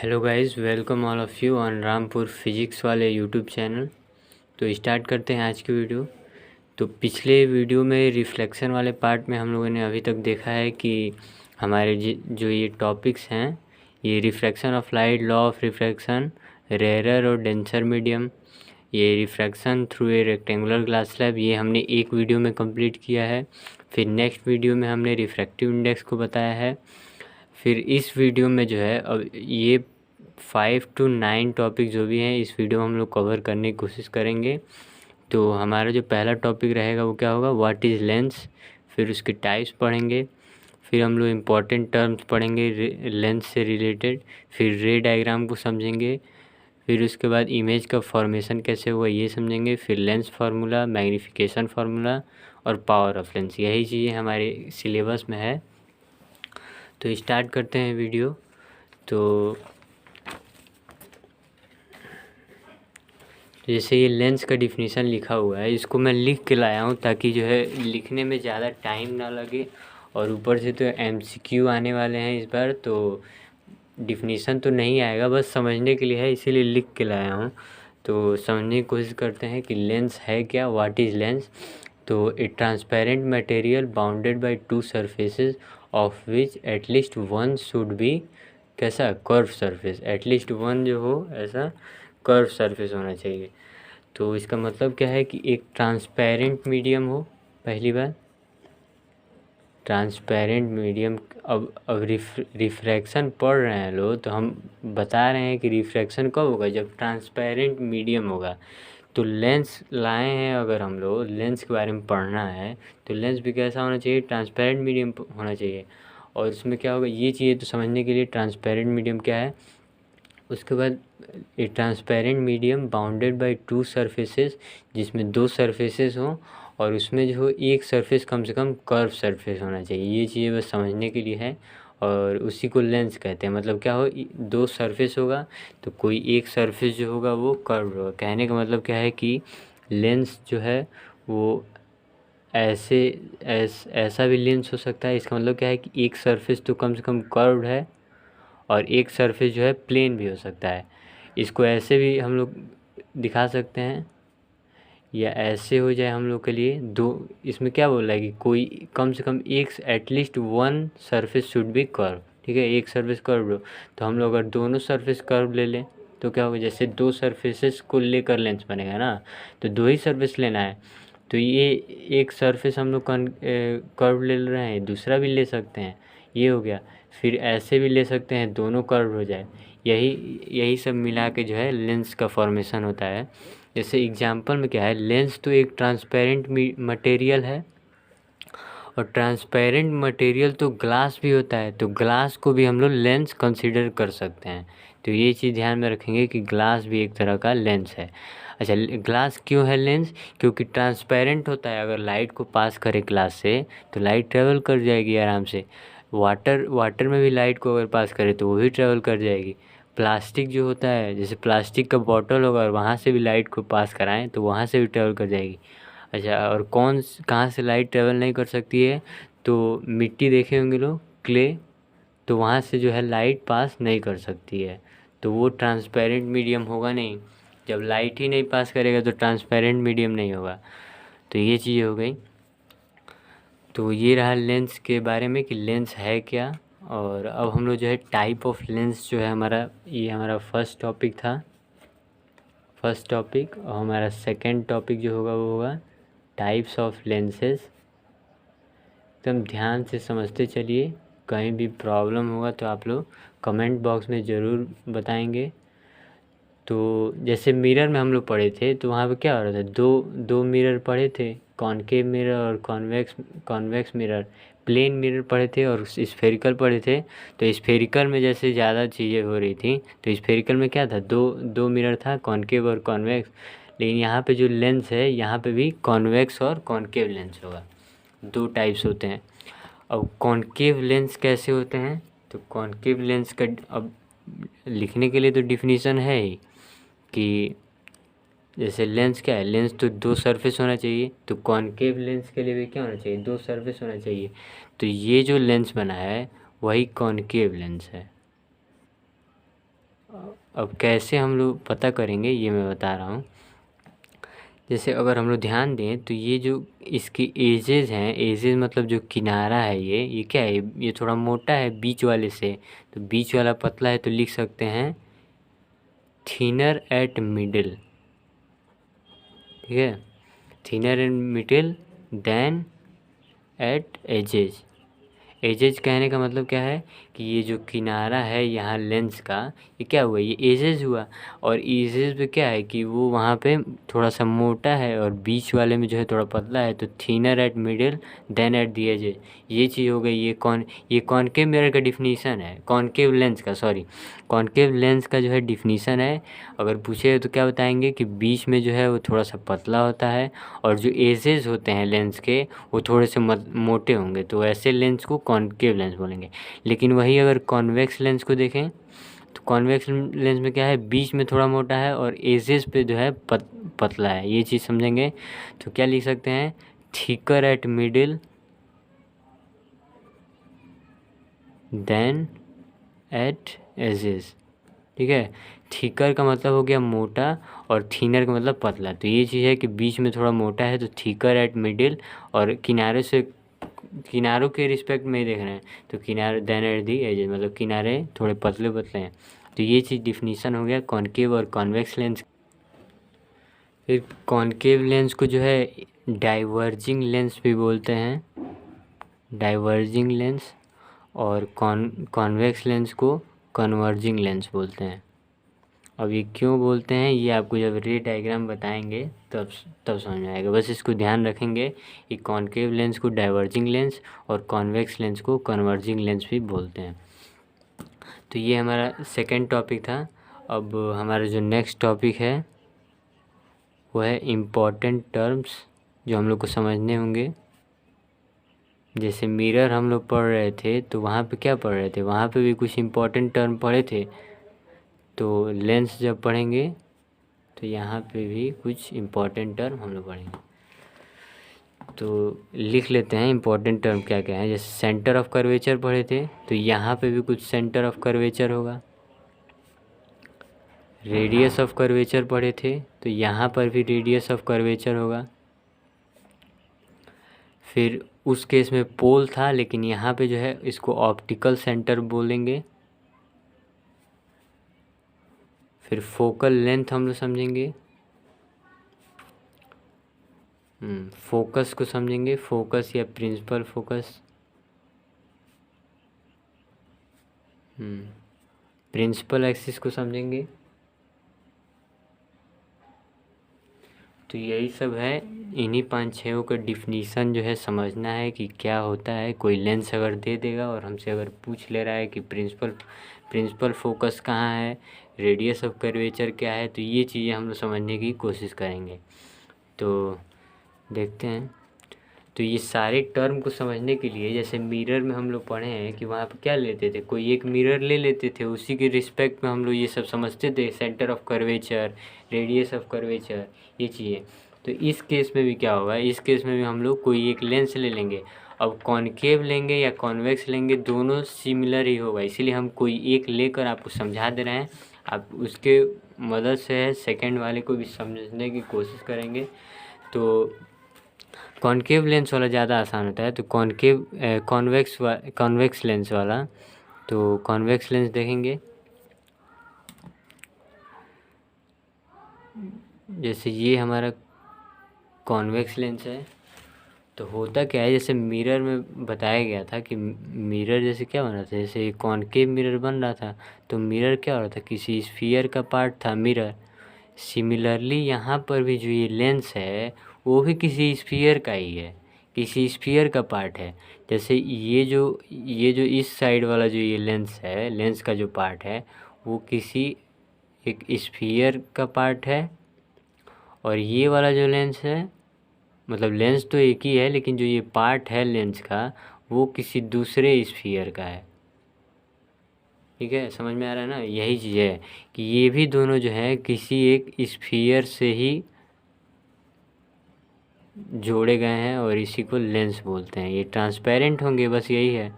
Hello guys, welcome all of you on Rampur physics वाले YouTube channel. तो start करते हैं आज की वीडियो। तो पिछले वीडियो में रिफ्लेक्शन वाले पार्ट में हम लोगों ने अभी तक देखा है कि हमारे जो ये टॉपिक्स हैं, ये refraction of light, law of refraction, rare और डेंसर मीडियम, ये refraction through a rectangular glass slab, ये हमने एक वीडियो में कंप्लीट किया है। फिर नेक्स्ट वीडियो में हमने रिफ्रैक्टिव इंडेक्स को बताया है। फिर इस वीडियो में जो है अब ये 5 to 9 टॉपिक जो भी हैं इस वीडियो में हम लोग कवर करने की कोशिश करेंगे। तो हमारा जो पहला टॉपिक रहेगा वो क्या होगा, व्हाट इज़ लेंस। फिर उसके टाइप्स पढ़ेंगे। फिर हम लोग इम्पॉर्टेंट टर्म्स पढ़ेंगे लेंस से रिलेटेड। फिर रे डायग्राम को समझेंगे। फिर उसके बाद इमेज का फॉर्मेशन कैसे हुआ ये समझेंगे। फिर लेंस फार्मूला, मैग्नीफिकेशन फार्मूला और पावर ऑफ लेंस, यही चीज़ें हमारे सिलेबस में है। तो स्टार्ट करते हैं वीडियो। तो जैसे ये लेंस का डिफिनीशन लिखा हुआ है, इसको मैं लिख के लाया हूँ ताकि जो है लिखने में ज़्यादा टाइम ना लगे। और ऊपर से तो एमसीक्यू आने वाले हैं इस बार, तो डिफिनीशन तो नहीं आएगा, बस समझने के लिए है, इसीलिए लिख के लाया हूँ। तो समझने की कोशिश करते हैं कि लेंस है क्या, व्हाट इज़ लेंस। तो a transparent material bounded by two surfaces of which at least one should be कैसा, कर्व सरफेस। एटलीस्ट वन जो हो ऐसा कर्व सरफेस होना चाहिए। तो इसका मतलब क्या है कि एक ट्रांसपेरेंट मीडियम हो, पहली बात ट्रांसपेरेंट मीडियम। अब रिफ्रैक्शन पढ़ रहे हैं लोग, तो हम बता रहे हैं कि रिफ्रैक्शन कब होगा, जब ट्रांसपेरेंट मीडियम होगा। तो लेंस लाए हैं, अगर हम लोग लेंस के बारे में पढ़ना है तो लेंस भी कैसा होना चाहिए, ट्रांसपेरेंट मीडियम होना चाहिए। और इसमें क्या होगा ये चीज़ें तो समझने के लिए ट्रांसपेरेंट मीडियम क्या है। उसके बाद ए transparent medium bounded by two surfaces, जिसमें दो सरफेसेस हों और उसमें जो हो एक सरफेस कम से कम कर्व सरफेस होना चाहिए। ये चीज़ें बस समझने के लिए है और उसी को लेंस कहते हैं। मतलब क्या हो, दो सरफेस होगा तो कोई एक सरफेस जो होगा वो कर्व होगा। कहने का मतलब क्या है कि लेंस जो है वो ऐसा भी लेंस हो सकता है। इसका मतलब क्या है कि एक सरफेस तो कम से कम कर्व्ड है और एक सरफेस जो है प्लेन भी हो सकता है। इसको ऐसे भी हम लोग दिखा सकते हैं या ऐसे हो जाए हम लोग के लिए दो। इसमें क्या बोला है कि कोई कम से कम एक at least one surface should be curve. ठीक है, एक सरफेस कर्व हो तो हम लोग अगर दोनों सरफेस कर्व ले लें तो क्या होगा, जैसे दो सरफेसेस को लेकर लेंस बनेगा ना, तो दो ही सरफेस लेना है। तो ये एक सरफेस हम लोग कर्व ले रहे हैं, दूसरा भी ले सकते हैं, ये हो गया। फिर ऐसे भी ले सकते हैं, दोनों कर्व हो जाए। यही सब मिला के जो है लेंस का फॉर्मेशन होता है। जैसे एग्जांपल में क्या है, लेंस तो एक ट्रांसपेरेंट मटेरियल है और ट्रांसपेरेंट मटेरियल तो ग्लास भी होता है, तो ग्लास को भी हम लोग लेंस कंसीडर कर सकते हैं। तो ये चीज़ ध्यान में रखेंगे कि ग्लास भी एक तरह का लेंस है। अच्छा, ग्लास क्यों है लेंस, क्योंकि ट्रांसपेरेंट होता है। अगर लाइट को पास करे ग्लास से तो लाइट ट्रेवल कर जाएगी आराम से। वाटर में भी लाइट को अगर पास करे तो वो भी ट्रेवल कर जाएगी। प्लास्टिक जो होता है, जैसे प्लास्टिक का बॉटल होगा और वहाँ से भी लाइट को पास कराएं तो वहाँ से भी ट्रेवल कर जाएगी। अच्छा, और कहाँ से लाइट ट्रेवल नहीं कर सकती है, तो मिट्टी देखे होंगे लोग, क्ले, तो वहाँ से जो है लाइट पास नहीं कर सकती है। तो वो ट्रांसपेरेंट मीडियम होगा नहीं। जब लाइट ही नहीं पास करेगा तो ट्रांसपेरेंट मीडियम नहीं होगा। तो ये चीज़ हो गई। तो ये रहा लेंस के बारे में कि लेंस है क्या। और अब हम लोग जो है टाइप ऑफ लेंस जो है हमारा, ये हमारा फर्स्ट टॉपिक था, फर्स्ट टॉपिक। और हमारा सेकंड टॉपिक जो होगा वो होगा टाइप्स ऑफ लेंसेज। एकदम ध्यान से समझते चलिए, कहीं भी प्रॉब्लम होगा तो आप लोग कमेंट बॉक्स में ज़रूर बताएंगे। तो जैसे मिरर में हम लोग पढ़े थे तो वहाँ पे क्या हो रहा था, दो दो मिरर पढ़े थे, कॉनकेव मिरर और कॉन्वेक्स मिरर। प्लेन मिरर पढ़े थे और स्फेरिकल पढ़े थे। तो स्फेरिकल में जैसे ज़्यादा चीज़ें हो रही थी तो स्फेरिकल में क्या था, दो दो मिरर था, कॉनकेव और कॉन्वेक्स। लेकिन यहाँ पे जो लेंस है यहाँ पे भी कॉन्वेक्स और कॉनकेव लेंस होगा, दो टाइप्स होते हैं। अब कॉनकेव लेंस कैसे होते हैं, तो कॉनकेव लेंस का अब लिखने के लिए तो डिफिनीशन है ही कि जैसे लेंस क्या है, लेंस तो दो सरफेस होना चाहिए, तो कॉनकेव लेंस के लिए भी क्या होना चाहिए, दो सरफेस होना चाहिए। तो ये जो लेंस बना है वही कॉनकेव लेंस है। अब कैसे हम लोग पता करेंगे ये मैं बता रहा हूँ। जैसे अगर हम लोग ध्यान दें तो ये जो इसकी एजेस हैं, एजेस मतलब जो किनारा है ये क्या है, ये थोड़ा मोटा है बीच वाले से, तो बीच वाला पतला है, तो लिख सकते हैं थिनर एट मिडिल। ठीक है, thinner and middle then at edges. Edges कहने का मतलब क्या है कि ये जो किनारा है यहाँ लेंस का, ये क्या हुआ, ये एजेज हुआ। और एजेज पे क्या है कि वो वहाँ पे थोड़ा सा मोटा है और बीच वाले में जो है थोड़ा पतला है, तो thinner at middle then at the edges, ये चीज़ हो गई। ये कॉनकेव मिरर का डिफिनीसन है, कॉनकेव लेंस का, सॉरी, कॉनकेव लेंस का जो है डिफिनीसन है। अगर पूछे तो क्या बताएंगे कि बीच में जो है वो थोड़ा सा पतला होता है और जो एजेस होते हैं लेंस के वो थोड़े से मोटे होंगे, तो ऐसे लेंस को कॉनकेव लेंस बोलेंगे। लेकिन वही अगर कॉन्वेक्स लेंस को देखें तो कॉन्वेक्स लेंस में क्या है, बीच में थोड़ा मोटा है और एजेस पे जो है पतला है, ये चीज़ समझेंगे। तो क्या लिख सकते हैं, thicker at middle then at edges. ठीक है, थिकर का मतलब हो गया मोटा और थिनर का मतलब पतला, तो ये चीज़ है कि बीच में थोड़ा मोटा है तो थिकर एट मिडिल, और किनारों के रिस्पेक्ट में ही देख रहे हैं तो किनारे देन एट दी एजेस, मतलब किनारे थोड़े पतले पतले हैं। तो ये चीज़ डिफिनीसन हो गया कॉनकेव और कॉन्वेक्स लेंस। फिर कॉनकेव लेंस को जो है डाइवर्जिंग लेंस भी बोलते हैं, डाइवर्जिंग लेंस, और कॉन्वेक्स लेंस को कन्वर्जिंग लेंस बोलते हैं। अब ये क्यों बोलते हैं ये आपको जब रे डायग्राम बताएंगे तब समझ में आएगा। बस इसको ध्यान रखेंगे कि कॉनकेव लेंस को डाइवर्जिंग लेंस और कॉन्वेक्स लेंस को कन्वर्जिंग लेंस भी बोलते हैं। तो ये हमारा सेकंड टॉपिक था। अब हमारा जो नेक्स्ट टॉपिक है वो है इम्पॉर्टेंट टर्म्स जो हम लोग को समझने होंगे। जैसे मिरर हम लोग पढ़ रहे थे तो वहाँ पे क्या पढ़ रहे थे, वहाँ पे भी कुछ इम्पॉर्टेंट टर्म पढ़े थे। तो लेंस जब पढ़ेंगे तो यहाँ पे भी कुछ इम्पॉर्टेंट टर्म हम लोग पढ़ेंगे। तो लिख लेते हैं इम्पॉर्टेंट टर्म क्या क्या है। जैसे सेंटर ऑफ कर्वेचर पढ़े थे तो यहाँ पे भी कुछ सेंटर ऑफ कर्वेचर होगा। रेडियस ऑफ कर्वेचर पढ़े थे तो यहाँ पर भी रेडियस ऑफ कर्वेचर होगा। फिर उस केस में पोल था, लेकिन यहाँ पे जो है इसको ऑप्टिकल सेंटर बोलेंगे। फिर फोकल लेंथ हम लोग समझेंगे, फोकस को समझेंगे, फोकस या प्रिंसिपल फोकस, प्रिंसिपल एक्सिस को समझेंगे। तो यही सब है, इन्हीं 5-6 का डिफिनीसन जो है समझना है कि क्या होता है। कोई लेंस अगर दे देगा और हमसे अगर पूछ ले रहा है कि प्रिंसिपल फोकस कहाँ है, रेडियस ऑफ कर्वेचर क्या है, तो ये चीज़ें हम लोग समझने की कोशिश करेंगे। तो देखते हैं। तो ये सारे टर्म को समझने के लिए, जैसे मिरर में हम लोग पढ़े हैं कि वहाँ पर क्या लेते थे, कोई एक मिरर ले लेते थे, उसी के रिस्पेक्ट में हम लोग ये सब समझते थे, centre of curvature, radius of curvature, ये चीज़ें। तो इस केस में भी क्या होगा, इस केस में भी हम लोग कोई एक लेंस ले लेंगे। अब कॉनकेव लेंगे या कॉन्वेक्स लेंगे, दोनों सिमिलर ही होगा, इसीलिए हम कोई एक लेकर आपको समझा दे रहे हैं। आप उसके मदद से सेकेंड वाले को भी समझने की कोशिश करेंगे। तो कॉनकेव लेंस वाला ज़्यादा आसान होता है, तो कॉन्वेक्स लेंस वाला, तो कॉन्वेक्स लेंस देखेंगे। जैसे ये हमारा कॉन्वेक्स लेंस है, तो होता क्या है, जैसे मिरर में बताया गया था कि मिरर जैसे क्या बन रहा था, जैसे कॉनकेव मिरर बन रहा था, तो मिरर क्या हो रहा था, किसी स्फीयर का पार्ट था मिरर। सिमिलरली यहाँ पर भी जो ये लेंस है वो भी किसी स्फीयर का ही है, किसी स्फीयर का पार्ट है। जैसे ये जो इस साइड वाला जो ये लेंस है, लेंस का जो पार्ट है वो किसी एक स्फीयर का पार्ट है, और ये वाला जो लेंस है, मतलब लेंस तो एक ही है लेकिन जो ये पार्ट है लेंस का वो किसी दूसरे स्फीयर का है। ठीक है, समझ में आ रहा है ना, यही चीज़ है कि ये भी दोनों जो है किसी एक स्फीयर से ही जोड़े गए हैं और इसी को लेंस बोलते हैं। ये ट्रांसपेरेंट होंगे, बस यही है।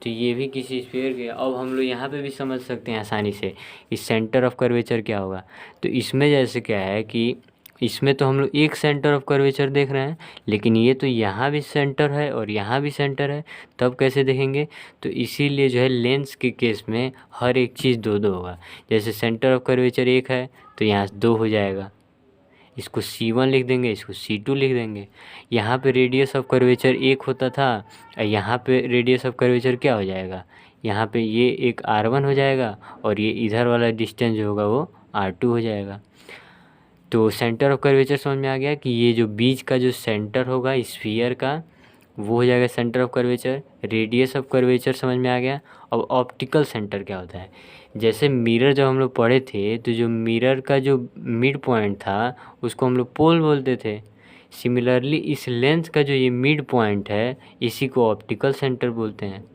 तो ये भी किसी स्फीयर के। अब हम लोग यहाँ पे भी समझ सकते हैं आसानी से कि सेंटर ऑफ कर्वेचर क्या होगा। तो इसमें जैसे क्या है कि इसमें तो हम लोग एक सेंटर ऑफ कर्वेचर देख रहे हैं, लेकिन ये तो यहाँ भी सेंटर है और यहाँ भी सेंटर है, तब कैसे देखेंगे। तो इसीलिए जो है लेंस के केस में हर एक चीज़ दो दो होगा। जैसे सेंटर ऑफ कर्वेचर एक है तो यहाँ 2 हो जाएगा, इसको C1 लिख देंगे, इसको C2 लिख देंगे। यहाँ पे रेडियस ऑफ कर्वेचर 1 होता था और यहाँ पे रेडियस ऑफ कर्वेचर क्या हो जाएगा, यहाँ पे ये एक R1 हो जाएगा और ये इधर वाला डिस्टेंस जो होगा वो R2 हो जाएगा। तो सेंटर ऑफ कर्वेचर समझ में आ गया कि ये जो बीच का जो सेंटर होगा स्फीयर का वो हो जाएगा centre of curvature. Radius of curvature समझ में आ गया। अब ऑप्टिकल सेंटर क्या होता है, जैसे मिरर जब हम लोग पढ़े थे तो जो मिरर का जो मिड पॉइंट था उसको हम लोग पोल बोलते थे। सिमिलरली इस लेंस का जो ये मिड पॉइंट है इसी को ऑप्टिकल सेंटर बोलते हैं।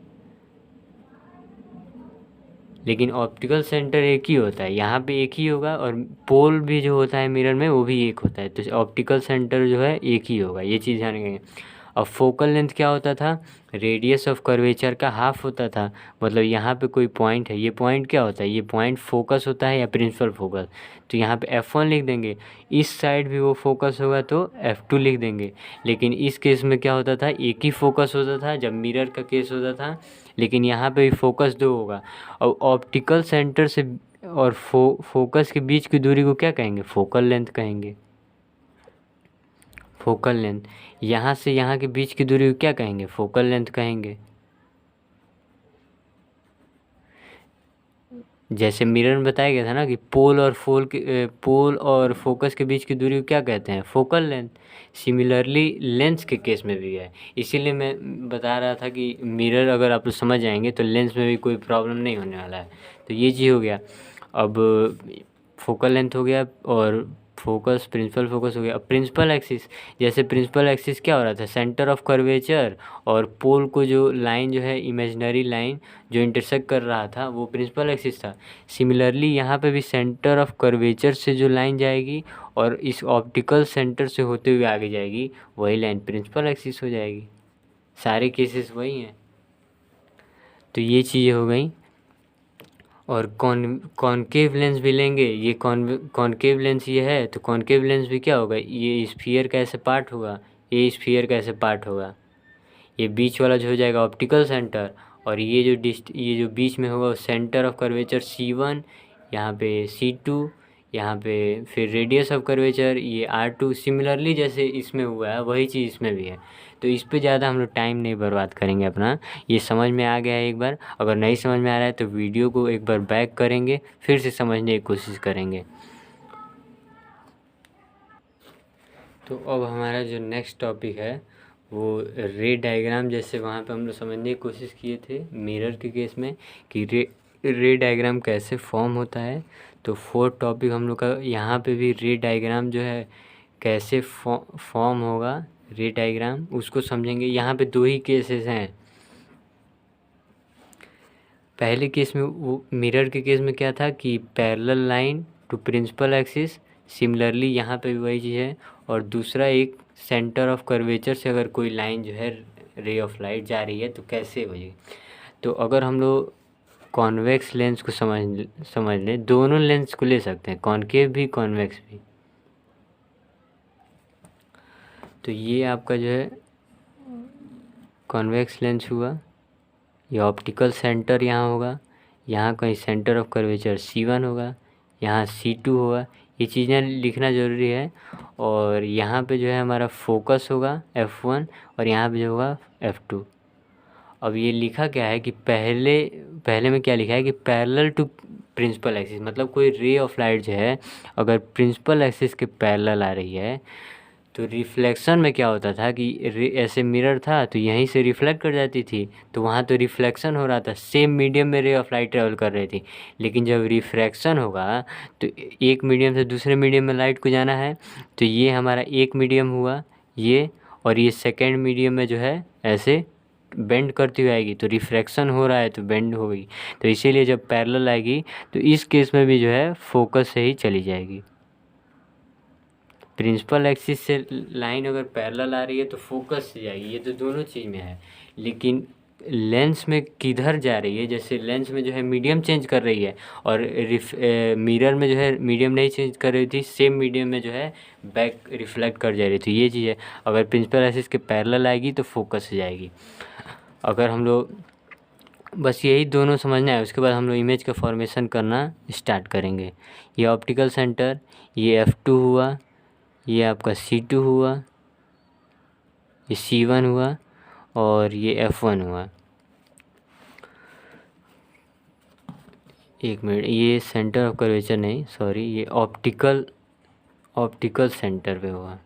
लेकिन ऑप्टिकल सेंटर एक ही होता है, यहाँ पे एक ही होगा और पोल भी जो होता है मिरर में वो भी एक होता है। तो ऑप्टिकल सेंटर जो है एक ही होगा, ये चीज़ ध्यान रखेंगे। अब फोकल लेंथ क्या होता था, रेडियस ऑफ कर्वेचर का हाफ होता था। मतलब यहाँ पे कोई पॉइंट है, ये पॉइंट क्या होता है, ये पॉइंट फोकस होता है या प्रिंसिपल फोकस। तो यहाँ पे F1 लिख देंगे, इस साइड भी वो फोकस होगा तो F2 लिख देंगे। लेकिन इस केस में क्या होता था, एक ही फोकस होता था जब मिरर का केस होता था, लेकिन यहाँ पे भी फोकस 2 होगा। और ऑप्टिकल सेंटर से और फोकस के बीच की दूरी को क्या कहेंगे, फोकल लेंथ कहेंगे। फोकल लेंथ, यहाँ से यहाँ के बीच की दूरी को क्या कहेंगे, फोकल लेंथ कहेंगे। जैसे मिरर में बताया गया था ना कि पोल और फोकस के बीच की दूरी को क्या कहते हैं, फोकल लेंथ। सिमिलरली लेंस के केस में भी है, इसीलिए मैं बता रहा था कि मिरर अगर आप लोग समझ जाएंगे तो लेंस में भी कोई प्रॉब्लम नहीं होने वाला है। तो ये चीज़ हो गया। अब फोकल लेंथ हो गया और फोकस प्रिंसिपल फोकस हो गया। अब प्रिंसिपल एक्सिस, जैसे प्रिंसिपल एक्सिस क्या हो रहा था, सेंटर ऑफ कर्वेचर और पोल को जो लाइन जो है इमेजिनरी लाइन जो इंटरसेक्ट कर रहा था वो प्रिंसिपल एक्सिस था। सिमिलरली यहाँ पे भी सेंटर ऑफ कर्वेचर से जो लाइन जाएगी और इस ऑप्टिकल सेंटर से होते हुए आगे जाएगी वही लाइन प्रिंसिपल एक्सिस हो जाएगी। सारे केसेस वही हैं। तो ये चीज़ें हो गई। और कॉनकेव लेंस भी लेंगे, ये कॉनकेव लेंस ये है तो कॉनकेव लेंस भी क्या होगा, ये स्फीयर का ऐसे पार्ट होगा, ये स्फीयर का ऐसे पार्ट होगा। ये बीच वाला जो हो जाएगा ऑप्टिकल सेंटर और ये जो बीच में होगा सेंटर ऑफ कर्वेचर C1, यहाँ पे C2, यहाँ पे फिर रेडियस ऑफ कर्वेचर ये R2। सिमिलरली जैसे इसमें हुआ है वही चीज़ इसमें भी है। तो इस पे ज़्यादा हम लोग टाइम नहीं बर्बाद करेंगे अपना। ये समझ में आ गया है एक बार, अगर नहीं समझ में आ रहा है तो वीडियो को एक बार बैक करेंगे फिर से समझने की कोशिश करेंगे। तो अब हमारा जो नेक्स्ट टॉपिक है वो रे डायग्राम। जैसे वहाँ पे हम लोग समझने की कोशिश किए थे मिरर के केस में कि रे डायग्राम कैसे फॉर्म होता है। तो फोर्थ टॉपिक हम लोग का यहाँ पे भी रे डायग्राम जो है कैसे फॉर्म होगा, रे डायग्राम उसको समझेंगे। यहाँ पे 2 ही केसेस हैं। पहले केस में वो मिरर के केस में क्या था कि parallel line to principal axis, similarly यहाँ पे भी वही चीज़ है। और दूसरा एक सेंटर ऑफ कर्वेचर से अगर कोई लाइन जो है रे ऑफ लाइट जा रही है तो कैसे होगी। तो अगर हम लोग कॉन्वेक्स लेंस को समझ लें, दोनों लेंस को ले सकते हैं, कॉनकेव भी कॉन्वेक्स भी। तो ये आपका जो है कॉन्वेक्स लेंस हुआ, ये ऑप्टिकल सेंटर यहाँ होगा, यहाँ कहीं सेंटर ऑफ कर्वेचर C1 होगा, यहाँ C2 होगा। ये चीज़ें लिखना ज़रूरी है। और यहाँ पे जो है हमारा फोकस होगा F1 और यहाँ पे जो होगा F2। अब ये लिखा क्या है कि पहले में क्या लिखा है कि पैरेलल टू प्रिंसिपल एक्सिस, मतलब कोई रे ऑफ लाइट जो है अगर प्रिंसिपल एक्सिस के पैरेलल आ रही है तो रिफ्लेक्शन में क्या होता था कि ऐसे मिरर था तो यहीं से रिफ्लेक्ट कर जाती थी, तो वहाँ तो रिफ्लेक्शन हो रहा था, सेम मीडियम में रे ऑफ लाइट ट्रेवल कर रही थी। लेकिन जब रिफ्रैक्शन होगा तो एक मीडियम से दूसरे मीडियम में लाइट को जाना है, तो ये हमारा एक मीडियम हुआ ये, और ये सेकेंड मीडियम में जो है ऐसे बेंड करती हुई आएगी, तो रिफ्रैक्शन हो रहा है तो बेंड होगी। तो इसीलिए जब पैरेलल आएगी तो इस केस में भी जो है फोकस से ही चली जाएगी। प्रिंसिपल एक्सिस से लाइन अगर पैरेलल आ रही है तो फोकस से जाएगी, ये तो दोनों चीज़ में है। लेकिन लेंस में किधर जा रही है, जैसे लेंस में जो है मीडियम चेंज कर रही है और मिरर में जो है मीडियम नहीं चेंज कर रही थी, सेम मीडियम में जो है बैक रिफ्लेक्ट कर जा रही थी, ये चीज़ है। अगर प्रिंसिपल एक्सिस के पैरेलल आएगी तो फोकस हो जाएगी। अगर हम लोग बस यही दोनों समझना है, उसके बाद हम लोग इमेज का फॉर्मेशन करना स्टार्ट करेंगे। ये ऑप्टिकल सेंटर, ये F2 हुआ, ये आपका C2 हुआ, ये C1 हुआ और ये F1 हुआ। एक मिनट, ये सेंटर ऑफ कर्वेचर नहीं, सॉरी, ये ऑप्टिकल सेंटर पे हुआ।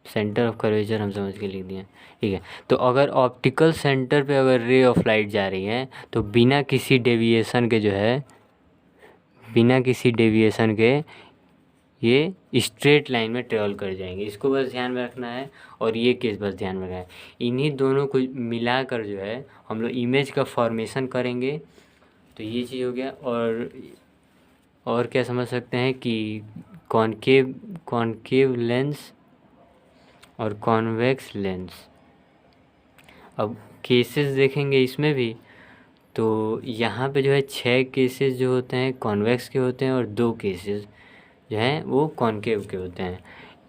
सेंटर ऑफ कर्वेचर हम समझ के लिख दिए, ठीक है। तो अगर ऑप्टिकल सेंटर पे अगर रे ऑफ लाइट जा रही है तो बिना किसी डेविएशन के जो है, बिना किसी डेविएशन के ये स्ट्रेट लाइन में ट्रेवल कर जाएंगे। इसको बस ध्यान में रखना है और ये केस बस ध्यान में रखना है। इन्हीं दोनों को मिलाकर जो है हम लोग इमेज का फॉर्मेशन करेंगे। तो ये चीज़ हो गया। और क्या समझ सकते हैं कि कॉनकेव लेंस और कॉन्वेक्स लेंस। अब केसेस देखेंगे इसमें भी, तो यहाँ पे जो है 6 केसेस जो होते हैं कॉन्वेक्स के होते हैं और 2 केसेस जो हैं वो कॉनकेव के होते हैं।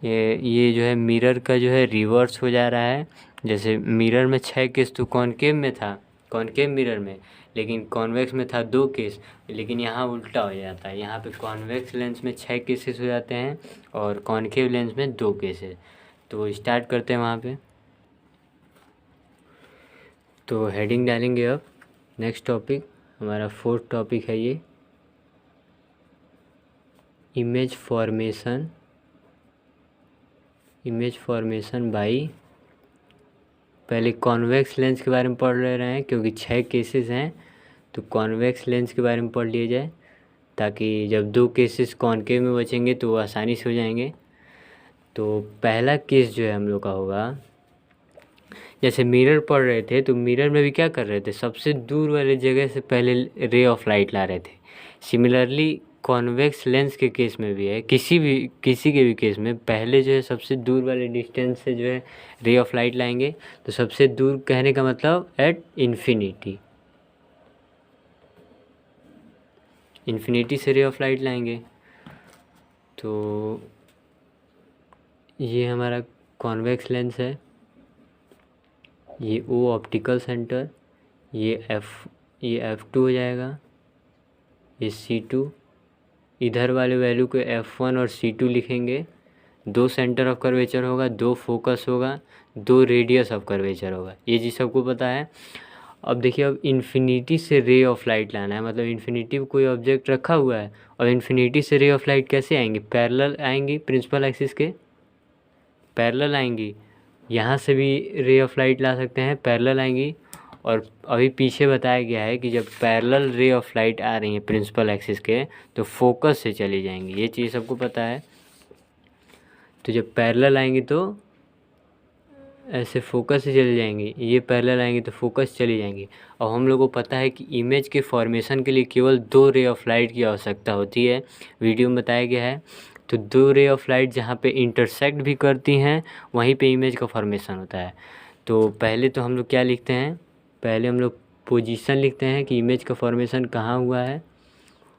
ये जो है मिरर का जो है रिवर्स हो जा रहा है। जैसे मिरर में 6 केस तो कॉनकेव में था, कॉनकेव मिरर में, लेकिन कॉन्वेक्स में था 2 केस, लेकिन यहाँ उल्टा हो जाता है। यहाँ पे कॉन्वेक्स लेंस में 6 केसेस हो जाते हैं और कॉनकेव लेंस में 2 केसेस। तो स्टार्ट करते हैं वहाँ पे। तो हेडिंग डालेंगे अब। नेक्स्ट टॉपिक हमारा 4th टॉपिक है ये, इमेज फॉर्मेशन बाई। पहले कॉन्वेक्स लेंस के बारे में पढ़ ले रहे हैं क्योंकि 6 केसेस हैं, तो कॉन्वेक्स लेंस के बारे में पढ़ लिया जाए ताकि जब 2 केसेस कॉनकेव में बचेंगे तो वो आसानी से हो जाएंगे। तो पहला केस जो है हम लोग का होगा, जैसे मिरर पढ़ रहे थे तो मिरर में भी क्या कर रहे थे, सबसे दूर वाले जगह से पहले रे ऑफ लाइट ला रहे थे। सिमिलरली कॉन्वेक्स लेंस के केस में भी है, किसी के भी केस में पहले जो है सबसे दूर वाले डिस्टेंस से जो है रे ऑफ लाइट लाएंगे। तो सबसे दूर कहने का मतलब एट इन्फिनिटी से रे ऑफ लाइट लाएंगे। तो ये हमारा कॉन्वेक्स लेंस है, ये O ऑप्टिकल सेंटर, ये F2 हो जाएगा, ये C2। इधर वाले वैल्यू को F1 और C2 लिखेंगे। 2 सेंटर ऑफ कर्वेचर होगा, 2 फोकस होगा, 2 रेडियस ऑफ कर्वेचर होगा, ये चीज़ सबको पता है। अब देखिए, अब इन्फिनिटी से रे ऑफ लाइट लाना है, मतलब इन्फिनिटी पे कोई ऑब्जेक्ट रखा हुआ है और इन्फिनिटी से रे ऑफ लाइट कैसे आएंगी, पैरेलल आएंगी, प्रिंसिपल एक्सिस के पैरेलल आएंगी। यहाँ से भी रे ऑफ लाइट ला सकते हैं, पैरेलल आएंगी। और अभी पीछे बताया गया है कि जब पैरेलल रे ऑफ लाइट आ रही है प्रिंसिपल एक्सिस के तो फोकस से चली जाएंगी, ये चीज़ सबको पता है। तो जब पैरेलल आएंगी तो ऐसे फोकस से चली जाएंगी, ये पैरेलल आएंगी तो फोकस चली जाएंगी। अब हम लोग को पता है कि इमेज के फॉर्मेशन के लिए केवल 2 रे ऑफ लाइट की आवश्यकता होती है, वीडियो में बताया गया है। तो 2 रे ऑफ लाइट जहाँ पे इंटरसेक्ट भी करती हैं वहीं पे इमेज का फॉर्मेशन होता है। तो पहले तो हम लोग क्या लिखते हैं, पहले हम लोग पोजीशन लिखते हैं कि इमेज का फॉर्मेशन कहाँ हुआ है।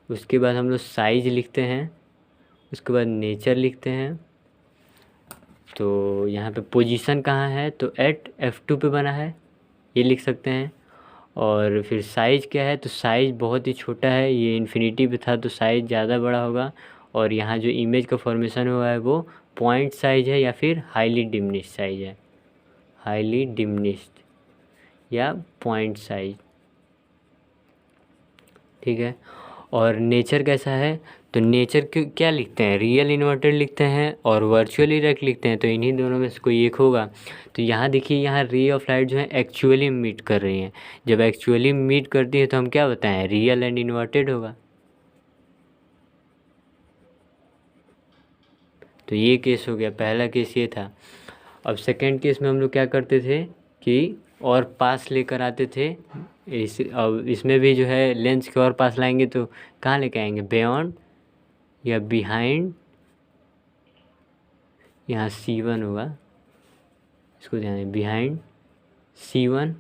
उसके बाद हम लोग साइज लिखते हैं, उसके बाद नेचर लिखते हैं। तो यहाँ पे पोजीशन कहाँ है, तो एट F2 पे बना है, ये लिख सकते हैं। और फिर साइज़ क्या है, तो साइज़ बहुत ही छोटा है, ये इन्फिनिटी पे था तो साइज़ ज़्यादा बड़ा होगा। और यहाँ जो इमेज का फॉर्मेशन हुआ है वो पॉइंट साइज है या फिर हाईली डिमिनिश्ड साइज है, हाईली डिमिनिश्ड या पॉइंट साइज, ठीक है। और नेचर कैसा है, तो नेचर क्या लिखते हैं, रियल इन्वर्टेड लिखते हैं और वर्चुअल इरेक्ट लिखते हैं, तो इन्हीं दोनों में से कोई एक होगा। तो यहाँ देखिए, यहाँ रे ऑफ लाइट जो है एक्चुअली मीट कर रही हैं। जब एक्चुअली मीट करती है तो हम क्या बताएं, रियल एंड इन्वर्टेड होगा। तो ये केस हो गया, पहला केस ये था। अब सेकेंड केस में हम लोग क्या करते थे कि और पास लेकर आते थे। अब इसमें भी जो है लेंस के और पास लाएंगे तो कहाँ लेके आएंगे, बियॉन्ड या बिहाइंड। यहाँ C1 होगा, इसको ध्यान दें, बिहाइंड C1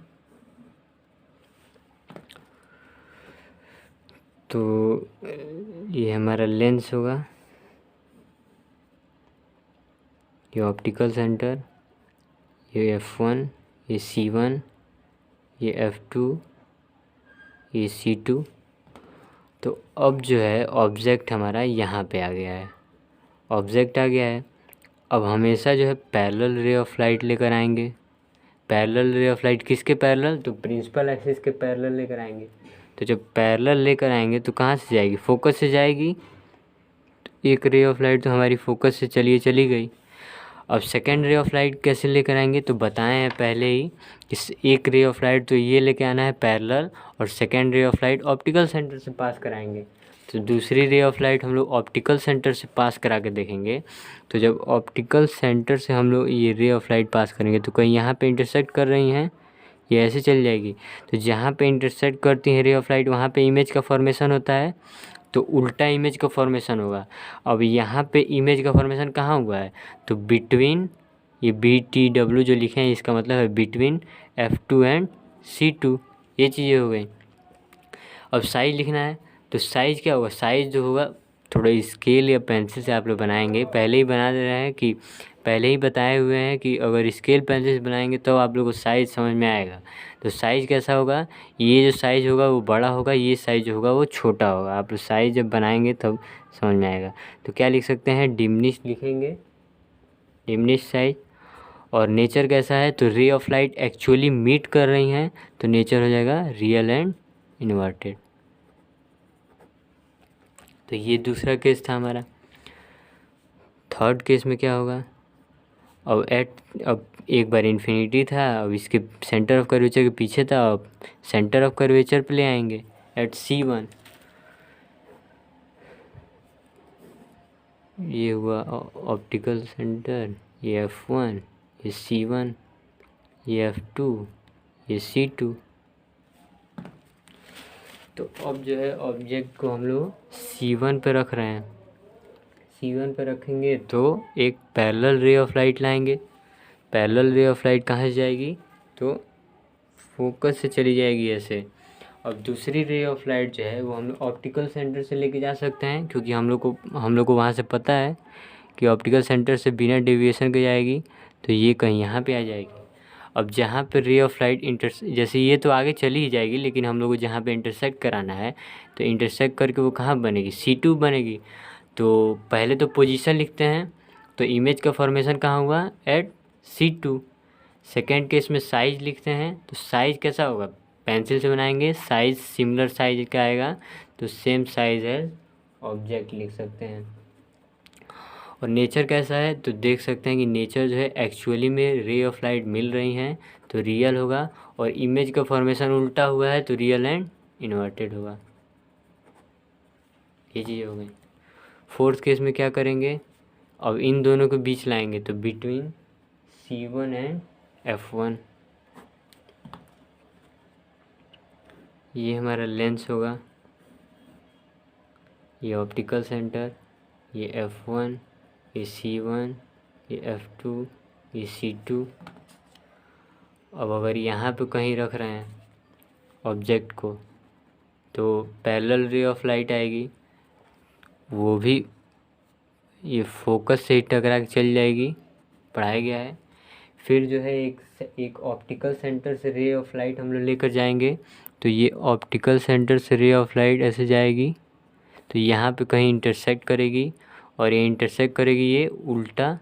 तो ये हमारा लेंस होगा, ये ऑप्टिकल सेंटर, ये F1, ये C1, ये F2, ये C2। तो अब जो है ऑब्जेक्ट हमारा यहाँ पे आ गया है, ऑब्जेक्ट आ गया है। अब हमेशा जो है पैरेलल रे ऑफ लाइट लेकर आएंगे। पैरेलल रे ऑफ लाइट किसके पैरेलल? तो प्रिंसिपल एक्सिस के पैरेलल लेकर आएंगे। तो जब पैरेलल लेकर आएंगे तो कहाँ से जाएगी? फोकस से जाएगी। तो एक रे ऑफ लाइट तो हमारी फोकस से चली गई। अब सेकेंड रे ऑफ लाइट कैसे लेकर आएंगे? तो बताए हैं पहले ही कि एक रे ऑफ लाइट तो ये लेके आना है पैरेलल, और second ray of light optical centre से पास कराएंगे। तो दूसरी रे ऑफ लाइट हम लोग ऑप्टिकल सेंटर से पास करा के देखेंगे। तो जब ऑप्टिकल सेंटर से हम लोग ये रे ऑफ लाइट पास करेंगे तो कहीं यहाँ पे इंटरसेक्ट कर रही हैं, ये ऐसे चल जाएगी। तो जहाँ पे इंटरसेक्ट करती है रे ऑफ लाइट वहाँ पे इमेज का फॉर्मेशन होता है, तो उल्टा इमेज का फॉर्मेशन होगा। अब यहाँ पे इमेज का फॉर्मेशन कहाँ हुआ है? तो बिटवीन, ये BTW जो लिखे हैं इसका मतलब है बिटवीन F2 एंड C2, ये चीज़ें हो गई। अब साइज लिखना है, तो साइज़ क्या होगा? साइज़ जो होगा थोड़ा स्केल या पेंसिल से आप लोग बनाएंगे। पहले ही बना दे रहे हैं कि पहले ही बताए हुए हैं कि अगर स्केल पेंसिल से बनाएंगे तो आप लोग को साइज़ समझ में आएगा। तो साइज़ कैसा होगा? ये जो साइज़ होगा वो बड़ा होगा, ये साइज़ जो होगा वो छोटा होगा। आप लोग साइज़ जब बनाएंगे तब समझ में आएगा। तो क्या लिख सकते हैं? डिमिनिश लिखेंगे, डिमिनिश साइज। और नेचर कैसा है? तो ray of light actually meet कर रही हैं, तो नेचर हो जाएगा रियल एंड इन्वर्टेड। तो ये दूसरा केस था हमारा। थर्ड केस में क्या होगा? अब एक बार इन्फिनिटी था, अब इसके सेंटर ऑफ कर्वेचर के पीछे था, अब सेंटर ऑफ कर्वेचर पे ले आएंगे एट C1। ये हुआ ऑप्टिकल सेंटर, ये F1, ये C1, ये F2, ये C2। तो अब जो है ऑब्जेक्ट को हम लोग C1 पे रख रहे हैं। C1 पे रखेंगे तो एक पैरेलल रे ऑफ लाइट लाएंगे। पैरेलल रे ऑफ लाइट कहाँ से जाएगी? तो फोकस से चली जाएगी ऐसे। अब दूसरी रे ऑफ लाइट जो है वो हम लोग ऑप्टिकल सेंटर से लेके जा सकते हैं, क्योंकि हम लोग को वहाँ से पता है कि ऑप्टिकल सेंटर से बिना डेविएशन के जाएगी, तो ये कहीं यहाँ पे आ जाएगी। अब जहाँ पे रे ऑफ लाइट जैसे ये तो आगे चली ही जाएगी, लेकिन हम लोग को जहाँ पे इंटरसेक्ट कराना है तो इंटरसेक्ट करके वो कहाँ बनेगी? C2 बनेगी। तो पहले तो पोजीशन लिखते हैं, तो इमेज का फॉर्मेशन कहाँ हुआ? At C2। सेकेंड केस में साइज लिखते हैं, तो साइज कैसा होगा? पेंसिल से बनाएंगे, साइज सिमिलर साइज का आएगा, तो सेम साइज है ऑब्जेक्ट लिख सकते हैं। और नेचर कैसा है? तो देख सकते हैं कि नेचर जो है एक्चुअली में रे ऑफ लाइट मिल रही हैं, तो रियल होगा। और इमेज का फॉर्मेशन उल्टा हुआ है, तो रियल एंड इन्वर्टेड होगा। ये चीज़ हो गई। फोर्थ केस में क्या करेंगे? अब इन दोनों के बीच लाएंगे, तो बिटवीन C1 एंड F1, ये हमारा लेंस होगा, ये ऑप्टिकल सेंटर, ये F1, ये C1, ये F2, ये C2। अब अगर यहाँ पे कहीं रख रहे हैं ऑब्जेक्ट को, तो पैरेलल रे ऑफ लाइट आएगी, वो भी ये फोकस से ही टकरा के चल जाएगी, पढ़ाया गया है। फिर जो है एक ऑप्टिकल सेंटर से रे ऑफ लाइट हम लोग लेकर जाएंगे, तो ये ऑप्टिकल सेंटर से रे ऑफ लाइट ऐसे जाएगी, तो यहाँ पे कहीं इंटरसेक्ट करेगी, और ये इंटरसेक्ट करेगी ये उल्टा,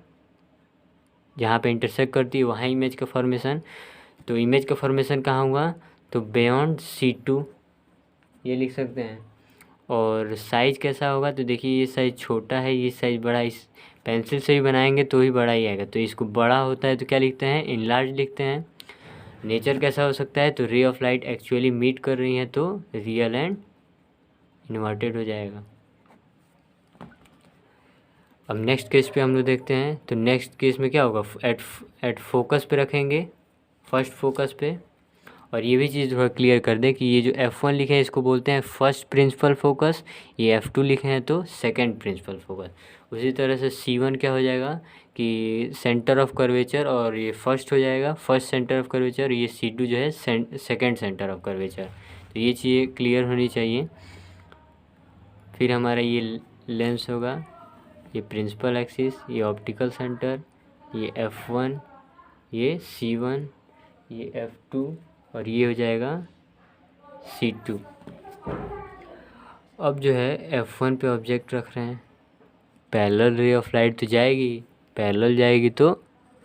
जहाँ पे इंटरसेक्ट करती है वहाँ इमेज का फॉर्मेशन। तो इमेज का फॉर्मेशन कहाँ हुआ? तो बियॉन्ड C2, ये लिख सकते हैं। और साइज़ कैसा होगा? तो देखिए ये साइज़ छोटा है, ये साइज़ बड़ा, इस पेंसिल से ही बनाएंगे तो ही बड़ा ही आएगा, तो इसको बड़ा होता है तो क्या लिखते हैं? इनलार्ज लिखते हैं। नेचर कैसा हो सकता है? तो ray of light actually meet कर रही हैं, तो रियल एंड इन्वर्टेड हो जाएगा। अब नेक्स्ट केस पे हम लोग देखते हैं, तो नेक्स्ट केस में क्या होगा? एट फोकस पे रखेंगे, फर्स्ट फोकस पे। और ये भी चीज़ थोड़ा क्लियर कर दें कि ये जो F1 लिखे हैं इसको बोलते हैं फर्स्ट प्रिंसिपल फोकस, ये F2 लिखे हैं तो सेकंड प्रिंसिपल फोकस। उसी तरह से C1 क्या हो जाएगा कि सेंटर ऑफ कर्वेचर, और ये फर्स्ट हो जाएगा फर्स्ट सेंटर ऑफ कर्वेचर, ये C2 जो है सेकंड सेंटर ऑफ कर्वेचर। तो ये चीज़ें क्लियर होनी चाहिए। फिर हमारा ये लेंस होगा, ये प्रिंसिपल एक्सिस, ये ऑप्टिकल सेंटर, ये F1, ये C1, ये F2 और ये हो जाएगा C2। अब जो है F1 पे ऑब्जेक्ट रख रहे हैं, पैरेलल रे ऑफ लाइट तो जाएगी, पैरेलल जाएगी तो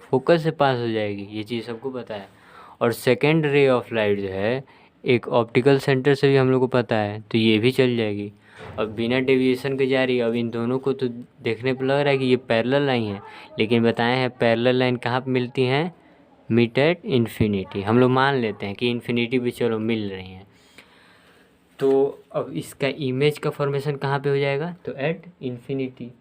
फोकस से पास हो जाएगी, ये चीज़ सबको पता है। और सेकेंड रे ऑफ लाइट जो है एक ऑप्टिकल सेंटर से भी हम लोग को पता है, तो ये भी चल जाएगी। अब बिना डेविएशन के जा रही है। अब इन दोनों को तो देखने पर लग रहा है कि ये पैरेलल लाइन है, लेकिन बताए हैं पैरेलल लाइन कहाँ पर मिलती हैं, मीट एट इन्फिनिटी। हम लोग मान लेते हैं कि इन्फिनिटी भी चलो मिल रही हैं। तो अब इसका इमेज का फॉर्मेशन कहाँ पे हो जाएगा, तो एट इन्फिनिटी।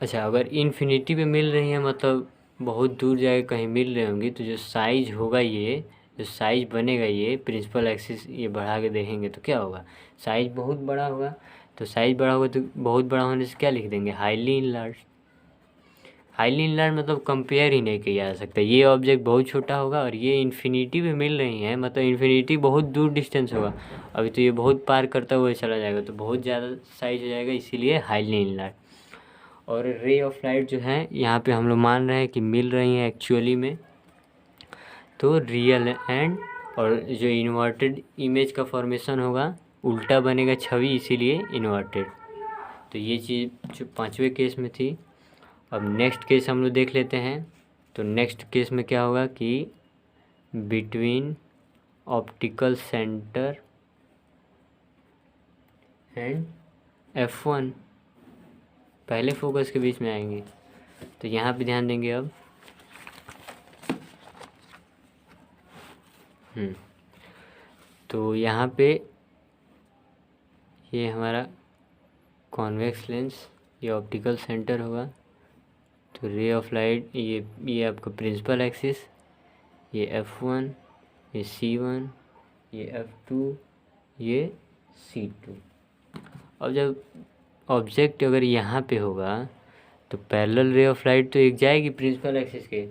अच्छा, अगर इन्फिनिटी पे मिल रही है मतलब बहुत दूर जाके कहीं मिल रही होंगी, तो जो साइज होगा, ये जो साइज बनेगा, ये प्रिंसिपल एक्सिस ये बढ़ा के देखेंगे तो क्या होगा, साइज बहुत बड़ा होगा। तो साइज बड़ा होगा तो बहुत बड़ा होने से क्या लिख देंगे, हाईली इनलार्ज। हाईली इनलार्ज मतलब कंपेयर ही नहीं किया जा सकता। ये ऑब्जेक्ट बहुत छोटा होगा और ये इन्फिनिटी पे मिल रही है, मतलब इन्फिनिटी बहुत दूर डिस्टेंस होगा। अभी तो ये बहुत पार करता हुआ चला जाएगा, तो बहुत ज़्यादा साइज हो जाएगा, इसीलिए हाईली इनलार्ज। और रे ऑफ लाइट जो है यहाँ पे हम लोग मान रहे हैं कि मिल रही हैं एक्चुअली में, तो रियल एंड, और जो इन्वर्टेड इमेज का फॉर्मेशन होगा उल्टा बनेगा छवि, इसीलिए इन्वर्टेड। तो ये चीज़ जो पांचवें केस में थी। अब नेक्स्ट केस हम लोग देख लेते हैं। तो नेक्स्ट केस में क्या होगा कि between optical centre and F1, पहले फोकस के बीच में आएंगे, तो यहाँ पे ध्यान देंगे। अब तो यहाँ पे ये हमारा कॉन्वेक्स लेंस, ये ऑप्टिकल सेंटर होगा। तो रे ऑफ लाइट, ये आपका प्रिंसिपल एक्सिस, ये F1, ये C1, ये F2, ये C2। अब जब ऑब्जेक्ट अगर यहाँ पे होगा तो पैरेलल रे ऑफ लाइट तो एक जाएगी प्रिंसिपल एक्सिस के,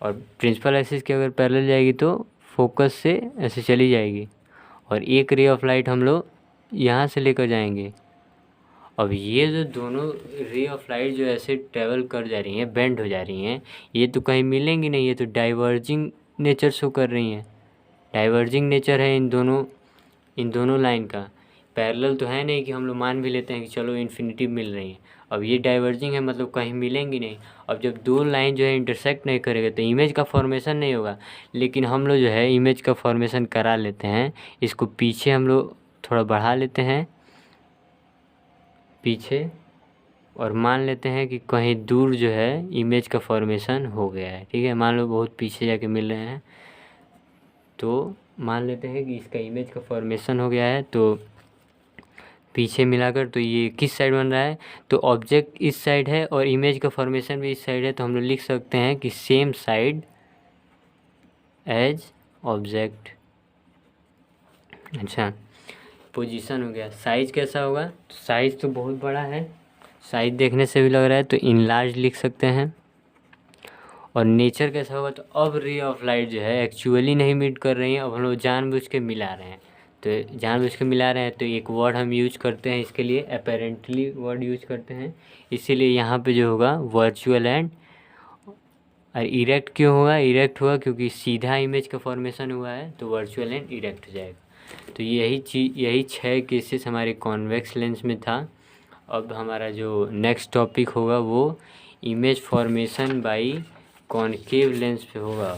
और प्रिंसिपल एक्सिस के अगर पैरेलल जाएगी तो फोकस से ऐसे चली जाएगी, और एक रे ऑफ लाइट हम लोग यहाँ से लेकर जाएंगे। अब ये जो दोनों रे ऑफ लाइट जो ऐसे ट्रेवल कर जा रही हैं, बेंड हो जा रही हैं, ये तो कहीं मिलेंगी नहीं, ये तो डाइवर्जिंग नेचर शो कर रही हैं। डाइवर्जिंग नेचर है इन दोनों लाइन का। पैरेलल तो है नहीं कि हम लोग मान भी लेते हैं कि चलो इन्फिनिटी मिल रही है। अब ये डाइवर्जिंग है, मतलब कहीं मिलेंगी नहीं। अब जब दो लाइन जो है इंटरसेक्ट नहीं करेगा तो इमेज का फॉर्मेशन नहीं होगा। लेकिन हम लोग जो है इमेज का फॉर्मेशन करा लेते हैं, इसको पीछे हम लोग थोड़ा बढ़ा लेते हैं पीछे, और मान लेते हैं कि कहीं दूर जो है इमेज का फॉर्मेशन हो गया है। ठीक है, मान लो बहुत पीछे जाके मिल रहे हैं, तो मान लेते हैं कि इसका इमेज का फॉर्मेशन हो गया है। तो पीछे मिलाकर तो ये किस साइड बन रहा है, तो ऑब्जेक्ट इस साइड है और इमेज का फॉर्मेशन भी इस साइड है, तो हम लोग लिख सकते हैं कि सेम साइड एज ऑब्जेक्ट। अच्छा, पोजीशन हो गया। साइज कैसा होगा, तो साइज तो बहुत बड़ा है, साइज देखने से भी लग रहा है, तो इनलार्ज लिख सकते हैं। और नेचर कैसा होगा, तो अब रे ऑफ लाइट जो है एक्चुअली नहीं मीट कर रही हैं, अब हम लोग जानबूझ के मिला रहे हैं। तो जानबूझ के मिला रहे हैं, तो एक वर्ड हम यूज करते हैं इसके लिए, अपेरेंटली वर्ड यूज करते हैं। इसीलिए यहाँ पे जो होगा वर्चुअल एंड, और इरेक्ट क्यों होगा, इरेक्ट हुआ क्योंकि सीधा इमेज का फॉर्मेशन हुआ है, तो वर्चुअल एंड इरेक्ट हो जाएगा। तो यही 6 केसेस हमारे कॉन्वेक्स लेंस में था। अब हमारा जो नेक्स्ट टॉपिक होगा वो image formation by concave lens पे होगा।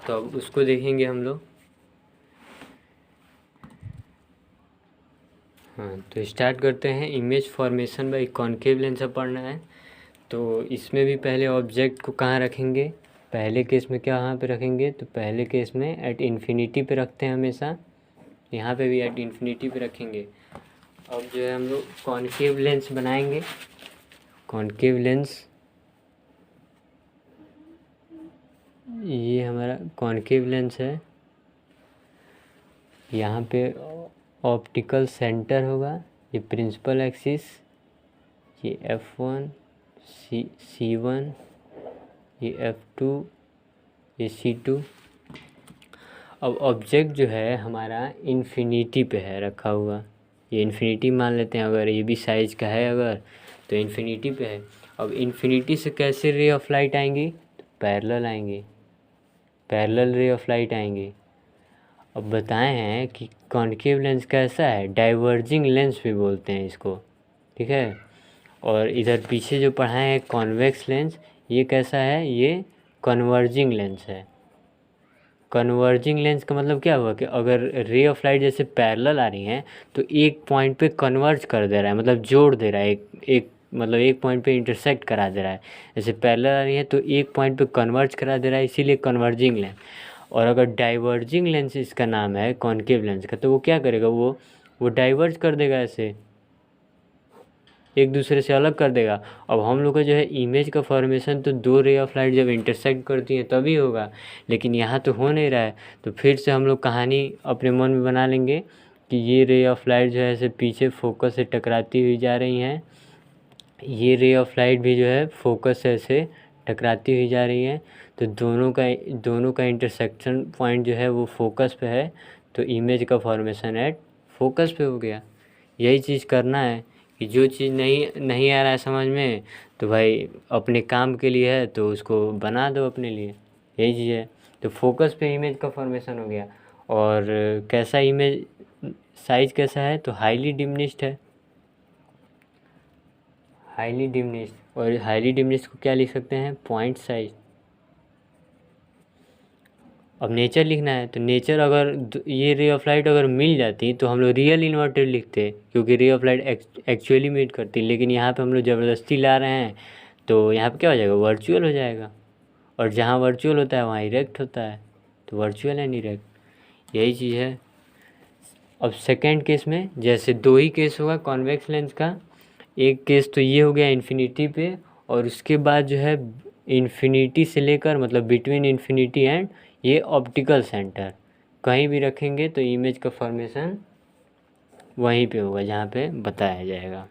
तो अब उसको देखेंगे हम लोग। हाँ, तो स्टार्ट करते हैं। Image formation by concave lens से पढ़ना है। तो इसमें भी पहले ऑब्जेक्ट को कहाँ रखेंगे, पहले केस में कहाँ पे रखेंगे, तो पहले केस में एट इन्फिनिटी पे रखते हैं हमेशा, यहाँ पे भी एट इन्फिनिटी पे रखेंगे। अब जो है हम लोग कॉनकेव लेंस बनाएंगे। कॉनकेव लेंस, ये हमारा कॉनकेव लेंस है। यहाँ पे ऑप्टिकल सेंटर होगा, ये प्रिंसिपल एक्सिस, ये F1, C1, ये F2, ये C2। अब ऑब्जेक्ट जो है हमारा इन्फिनिटी पे है रखा हुआ, ये इन्फिनिटी मान लेते हैं, अगर ये भी साइज का है अगर तो इन्फिनिटी पे है। अब इन्फिनिटी से कैसे रे ऑफ लाइट आएंगी, तो पैरेलल आएंगे, पैरेलल रे ऑफ लाइट आएंगे। अब बताए हैं कि कॉन्केव लेंस कैसा है, डाइवर्जिंग लेंस भी बोलते हैं इसको, ठीक है। और इधर पीछे जो पढ़ाए हैं कॉन्वेक्स लेंस, ये कैसा है, ये कन्वर्जिंग लेंस है। कन्वर्जिंग लेंस का मतलब क्या हुआ कि अगर रे ऑफ लाइट जैसे पैरेलल आ रही हैं तो एक पॉइंट पे कन्वर्ज कर दे रहा है, मतलब जोड़ दे रहा है, मतलब एक पॉइंट पे इंटरसेक्ट करा दे रहा है। जैसे पैरेलल आ रही है तो एक पॉइंट पे कन्वर्ज करा दे रहा है, इसीलिए कन्वर्जिंग लेंस। और अगर डाइवर्जिंग लेंस इसका नाम है कॉन्केव लेंस का, तो वो क्या करेगा, वो डाइवर्ज कर देगा, ऐसे एक दूसरे से अलग कर देगा। अब हम लोग का जो है इमेज का फॉर्मेशन तो दो रे ऑफ लाइट जब इंटरसेक्ट करती हैं तभी होगा, लेकिन यहाँ तो हो नहीं रहा है। तो फिर से हम लोग कहानी अपने मन में बना लेंगे कि ये रे ऑफ लाइट जो है ऐसे पीछे फोकस से टकराती हुई जा रही हैं, ये रे ऑफ लाइट भी जो है फोकस से ऐसे टकराती हुई जा रही है। तो दोनों का इंटरसेक्शन पॉइंट जो है वो फोकस पे है, तो इमेज का फॉर्मेशन एट फोकस पे हो गया। यही चीज़ करना है कि जो चीज़ नहीं आ रहा है समझ में, तो भाई अपने काम के लिए है तो उसको बना दो अपने लिए, यही चीज़ है। तो फोकस पे इमेज का फॉर्मेशन हो गया। और कैसा इमेज साइज कैसा है, तो हाईली डिमिनिश्ड है, हाईली डिमिनिश्ड। और हाईली डिमिनिश्ड को क्या लिख सकते हैं, पॉइंट साइज। अब नेचर लिखना है, तो नेचर अगर ये रे ऑफ लाइट अगर मिल जाती तो हम लोग रियल इन्वर्टेड लिखते, क्योंकि ray of light actually meet करती। लेकिन यहाँ पे हम लोग ज़बरदस्ती ला रहे हैं, तो यहाँ पे क्या हो जाएगा, वर्चुअल हो जाएगा। और जहाँ वर्चुअल होता है वहाँ इरेक्ट होता है, तो वर्चुअल एंड इरेक्ट, यही चीज़ है। अब सेकेंड केस में जैसे दो ही केस होगा कॉन्वेक्स लेंस का, एक केस तो ये हो गया इन्फिनिटी पे, और उसके बाद जो है इन्फिनिटी से लेकर मतलब बिटवीन इन्फिनिटी एंड ये ऑप्टिकल सेंटर कहीं भी रखेंगे तो इमेज का फॉर्मेशन वहीं पे होगा जहाँ पे बताया जाएगा।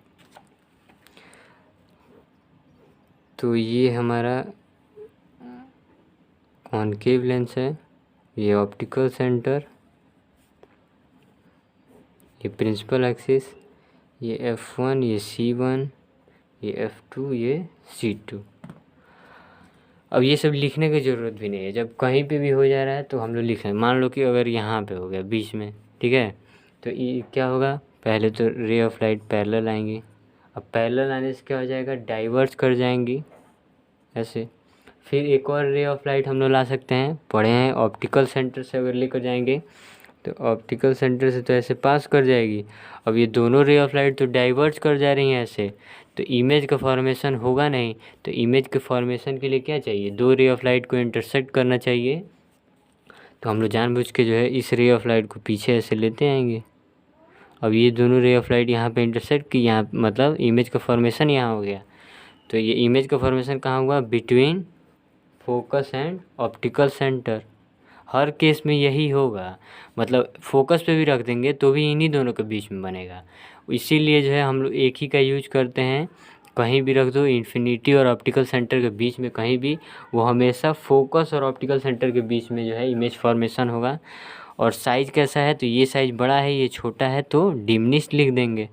तो ये हमारा कॉन्केव लेंस है, ये ऑप्टिकल सेंटर, ये प्रिंसिपल एक्सिस, ये F1, ये C1, ये F2, ये C2। अब ये सब लिखने की ज़रूरत भी नहीं है, जब कहीं पे भी हो जा रहा है तो हम लोग लिख रहे हैं। मान लो कि अगर यहाँ पे हो गया बीच में, ठीक है, तो ये क्या होगा, पहले तो रे ऑफ लाइट पैरेलल आएंगी। अब पैरेलल आने से क्या हो जाएगा, डाइवर्ज कर जाएंगी ऐसे। फिर एक और रे ऑफ लाइट हम लोग ला सकते हैं, पढ़े हैं, ऑप्टिकल सेंटर से अगर लेकर जाएंगे तो ऑप्टिकल सेंटर से तो ऐसे पास कर जाएगी। अब ये दोनों रे ऑफ लाइट तो डाइवर्ज कर जा रही हैं ऐसे, तो इमेज का फॉर्मेशन होगा नहीं। तो इमेज के फॉर्मेशन के लिए क्या चाहिए, दो रे ऑफ लाइट को इंटरसेक्ट करना चाहिए। तो हम लोग जानबूझ के जो है इस रे ऑफ लाइट को पीछे ऐसे लेते आएंगे। अब ये दोनों रे ऑफ लाइट यहाँ पे इंटरसेक्ट की, यहाँ मतलब इमेज का फॉर्मेशन यहाँ हो गया। तो ये इमेज का फॉर्मेशन कहाँ हुआ, between focus and optical centre. Her case में यही होगा, मतलब फोकस पे भी रख देंगे तो भी इन्हीं दोनों के बीच में बनेगा। इसीलिए जो है हम लोग एक ही का यूज करते हैं, कहीं भी रख दो इन्फिनिटी और ऑप्टिकल सेंटर के बीच में कहीं भी, वो हमेशा फोकस और ऑप्टिकल सेंटर के बीच में जो है इमेज फॉर्मेशन होगा। और साइज़ कैसा है, तो ये साइज़ बड़ा है, ये छोटा है, तो डिमिनिश्ड लिख देंगे।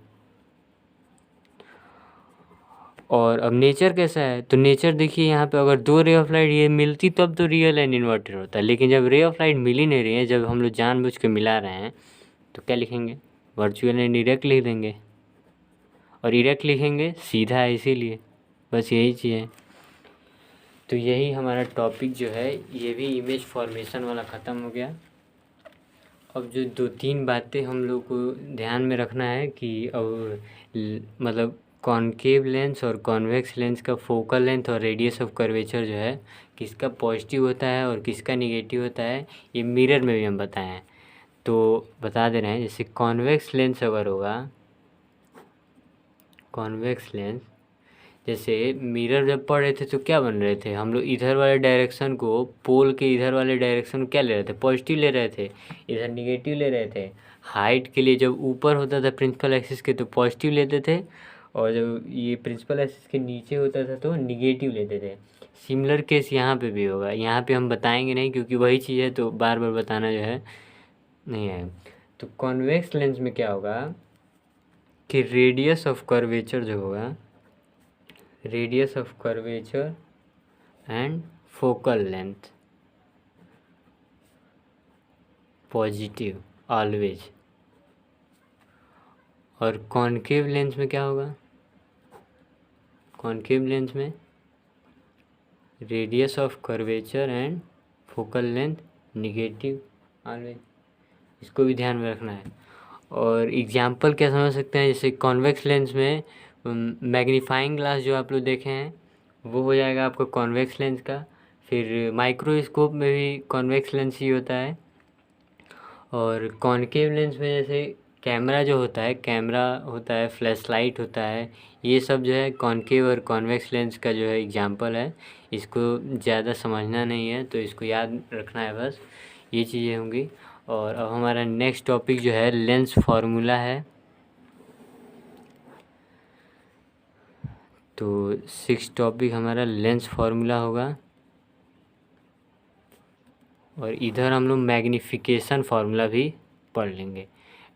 और अब नेचर कैसा है, तो नेचर देखिए यहाँ पे अगर दो रे ऑफ लाइट ये मिलती तब तो रियल एंड इन्वर्टेड होता है, लेकिन जब रे ऑफ लाइट मिल ही नहीं रही है, जब हम लोग जानबूझ के मिला रहे हैं, तो क्या लिखेंगे, वर्चुअल एंड इरेक्ट लिख देंगे। और इरेक्ट लिखेंगे सीधा है इसीलिए, बस यही चीज़ है। तो यही हमारा टॉपिक जो है ये भी इमेज फॉर्मेशन वाला ख़त्म हो गया। अब जो दो तीन बातें हम लोग को ध्यान में रखना है कि अब मतलब कॉनकेव लेंस और कॉन्वेक्स लेंस का फोकल लेंथ और रेडियस ऑफ कर्वेचर जो है किसका पॉजिटिव होता है और किसका निगेटिव होता है, ये मिरर में भी हम बताए हैं। तो बता दे रहे हैं, जैसे कॉन्वेक्स लेंस अगर होगा, कॉन्वेक्स लेंस जैसे मिरर जब पढ़ रहे थे तो क्या बन रहे थे हम लोग, इधर वाले डायरेक्शन को, पोल के इधर वाले डायरेक्शन को क्या ले रहे थे, पॉजिटिव ले रहे थे, इधर निगेटिव ले रहे थे। हाइट के लिए जब ऊपर होता था प्रिंसिपल एक्सिस के तो पॉजिटिव लेते थे, और जब ये प्रिंसिपल एक्सिस के नीचे होता था तो निगेटिव लेते थे। सिमिलर केस यहाँ पे भी होगा, यहाँ पे हम बताएंगे नहीं क्योंकि वही चीज़ है, तो बार बार बताना जो है नहीं है। तो कॉन्वेक्स लेंस में क्या होगा, कि रेडियस ऑफ कर्वेचर जो होगा, radius of curvature and focal length positive always. और कॉनकेव लेंस में क्या होगा, कॉनकेव लेंस में radius of curvature and focal length negative always. इसको भी ध्यान में रखना है। और एग्जाम्पल क्या समझ सकते हैं, जैसे कॉन्वेक्स लेंस में मैग्नीफाइंग ग्लास जो आप लोग देखे हैं वो हो जाएगा आपका कॉन्वेक्स लेंस का। फिर माइक्रोस्कोप में भी कॉन्वेक्स लेंस ही होता है। और कॉनकेव लेंस में जैसे कैमरा जो होता है, कैमरा होता है, फ्लैश लाइट होता है, ये सब जो है कॉनकेव और कॉन्वेक्स लेंस का जो है एग्जाम्पल है। इसको ज़्यादा समझना नहीं है, तो इसको याद रखना है बस, ये चीज़ें होंगी। और अब हमारा नेक्स्ट टॉपिक जो है लेंस फार्मूला है। तो 6 टॉपिक हमारा लेंस फार्मूला होगा। और इधर हम लोग मैग्नीफिकेशन फार्मूला भी पढ़ लेंगे।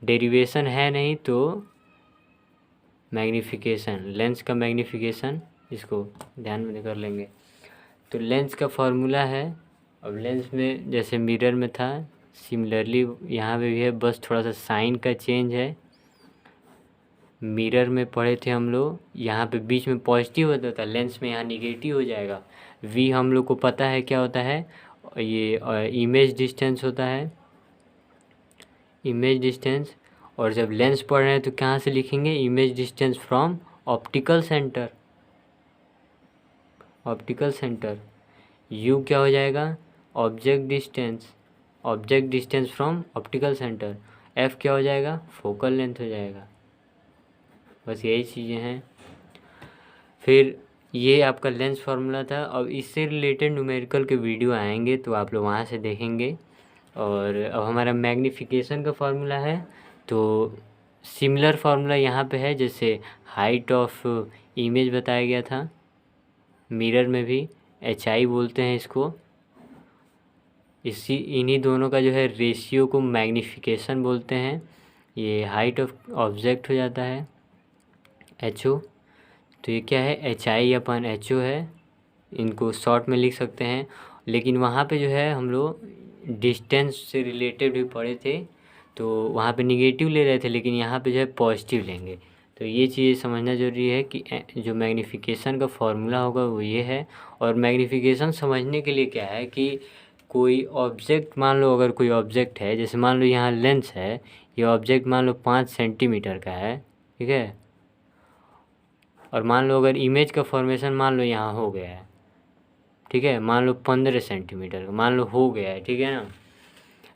डेरिवेशन है नहीं तो मैग्नीफिकेशन, लेंस का मैग्नीफिकेशन, इसको ध्यान में कर लेंगे। तो लेंस का फार्मूला है, अब लेंस में जैसे मिरर में था सिमिलरली यहाँ पे भी है, बस थोड़ा सा साइन का चेंज है। मिरर में पढ़े थे हम लोग, यहाँ पे बीच में पॉजिटिव होता था, लेंस में यहाँ निगेटिव हो जाएगा। वी हम लोग को पता है क्या होता है, ये इमेज डिस्टेंस होता है, इमेज डिस्टेंस। और जब लेंस पढ़ रहे हैं तो कहाँ से लिखेंगे, image distance from optical centre, optical centre. You क्या हो जाएगा, object distance, object distance from optical centre. F क्या हो जाएगा, फोकल लेंथ हो जाएगा। बस यही चीज़ें हैं। फिर ये आपका लेंस फार्मूला था। अब इससे रिलेटेड न्यूमेरिकल के वीडियो आएंगे तो आप लोग वहाँ से देखेंगे। और अब हमारा मैग्नीफिकेशन का फार्मूला है, तो सिमिलर फार्मूला यहाँ पे है, जैसे हाइट ऑफ इमेज बताया गया था, मिरर में भी HI बोलते हैं इसको। इन्हीं दोनों का जो है रेशियो को मैग्नीफिकेशन बोलते हैं। ये हाइट ऑफ ऑब्जेक्ट हो जाता है HO। तो ये क्या है, HI अपन HO है, इनको शॉर्ट में लिख सकते हैं। लेकिन वहाँ पे जो है हम लोग डिस्टेंस से रिलेटेड भी पढ़े थे, तो वहाँ पे निगेटिव ले रहे थे, लेकिन यहाँ पे जो है पॉजिटिव लेंगे। तो ये चीज़ समझना ज़रूरी है कि जो मैग्नीफिकेशन का फॉर्मूला होगा वो ये है। और मैग्नीफिकेशन समझने के लिए क्या है कि कोई ऑब्जेक्ट, मान लो अगर कोई ऑब्जेक्ट है, जैसे मान लो यहाँ लेंस है, ये ऑब्जेक्ट मान लो 5 सेंटीमीटर का है, ठीक है। और मान लो अगर इमेज का फॉर्मेशन मान लो यहाँ हो गया है, ठीक है, मान लो 15 सेंटीमीटर का मान लो हो गया है, ठीक है ना।